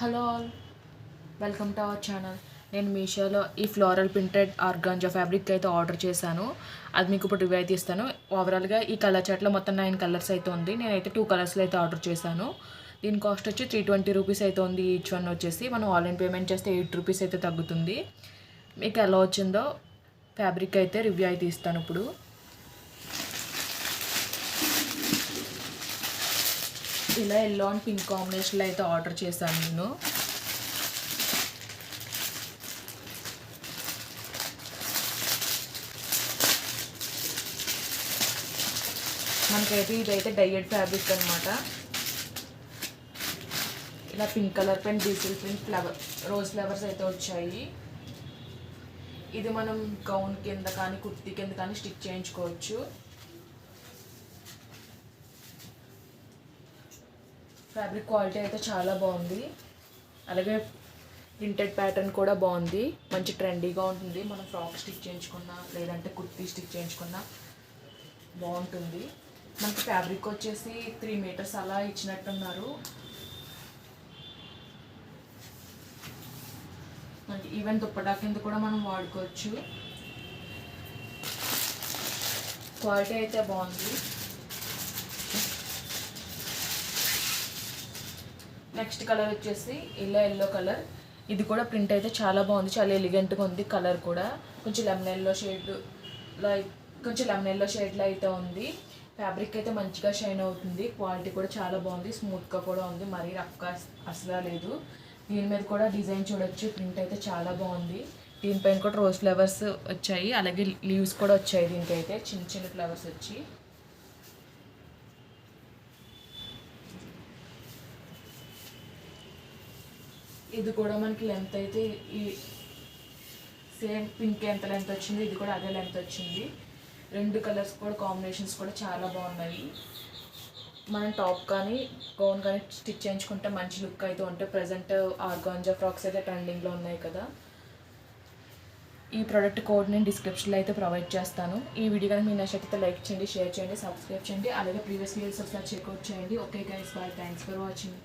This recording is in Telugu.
Hello all, welcome to our channel. నేను మీషోలో ఈ ఫ్లోరల్ ప్రింటెడ్ ఆర్గాంజా ఫ్యాబ్రిక్ అయితే ఆర్డర్ చేశాను. అది మీకు ఇప్పుడు రివ్యూ అయితే ఇస్తాను. ఓవరాల్గా ఈ కలర్ చార్ట్లో మొత్తం 9 కలర్స్ అయితే ఉంది. నేనైతే 2 కలర్స్లో అయితే ఆర్డర్ చేశాను. దీని కాస్ట్ వచ్చి 320 రూపీస్ అయితే ఉంది. ఈచ్ వన్ వచ్చేసి మనం ఆన్లైన్ పేమెంట్ చేస్తే 8 రూపీస్ అయితే తగ్గుతుంది. మీకు ఎలా వచ్చిందో ఫ్యాబ్రిక్ అయితే రివ్యూ అయితే ఇస్తాను ఇప్పుడు. ఇలా ఎల్లో అండ్ పింక్ కాంబినేషన్లో అయితే ఆర్డర్ చేశాను నేను. మనకైతే ఇదైతే డైయడ్ ఫ్యాబ్రిక్ అనమాట. ఇలా pink colour pen diesel print rose flowers అయితే వచ్చాయి. ఇది మనం గౌన్ కింద కానీ కుర్తీ కింద కానీ స్టిచ్ చేయించుకోవచ్చు. ఫ్యాబ్రిక్ క్వాలిటీ అయితే చాలా బాగుంది. అలాగే ప్రింటెడ్ ప్యాటర్న్ కూడా బాగుంది. మంచి ట్రెండీగా ఉంటుంది. మనం ఫ్రాక్ స్టిచ్ చేయించుకున్నా లేదంటే కుర్తీ స్టిచ్ చేయించుకున్నా బాగుంటుంది. మనకి ఫ్యాబ్రిక్ వచ్చేసి 3 మీటర్స్ అలా ఇచ్చినట్టున్నారు. మనకి ఈవెన్ దుప్పటా కింద కూడా మనం వాడుకోవచ్చు. క్వాలిటీ అయితే బాగుంది. నెక్స్ట్ కలర్ వచ్చేసి ఎల్లో కలర్. ఇది కూడా ప్రింట్ అయితే చాలా బాగుంది. చాలా ఎలిగెంట్గా ఉంది. కలర్ కూడా కొంచెం లెమన్ ఎల్లో షేడ్లో అయితే ఉంది. ఫ్యాబ్రిక్ అయితే మంచిగా షైన్ అవుతుంది. క్వాలిటీ కూడా చాలా బాగుంది. స్మూత్గా కూడా ఉంది. మరీ రఫ్గా అసలు లేదు. దీని మీద కూడా డిజైన్ చూడొచ్చు. ప్రింట్ అయితే చాలా బాగుంది. దీనిపైన కూడా రోజ్ ఫ్లవర్స్ వచ్చాయి. అలాగే లీవ్స్ కూడా వచ్చాయి. దీనికైతే చిన్న చిన్న ఫ్లవర్స్ వచ్చి ఇది కూడా మనకి లెంత్ అయితే ఈ సేమ్ పింక్ ఎంత లెంత్ వచ్చింది, ఇది కూడా అదే లెంత్ వచ్చింది. 2 కలర్స్ కూడా కాంబినేషన్స్ కూడా చాలా బాగున్నాయి. మనం టాప్ కానీ గౌన్ కానీ స్టిచ్ చేయించుకుంటే మంచి లుక్ అయితే ఉంటాయి. ప్రజెంట్ ఆర్గాంజా ఫ్రాక్స్ అయితే ట్రెండింగ్లో ఉన్నాయి కదా. ఈ ప్రోడక్ట్ కోడ్ నేను డిస్క్రిప్షన్లో అయితే ప్రొవైడ్ చేస్తాను. ఈ వీడియో కానీ మీరు నచ్చితే లైక్ చేయండి, షేర్ చేయండి, సబ్స్క్రైబ్ చేయండి. అలాగే ప్రీవియస్ వీడియోస్ ఒకసారి చెక్అవుట్ చేయండి. Okay guys, bye. Thanks for watching.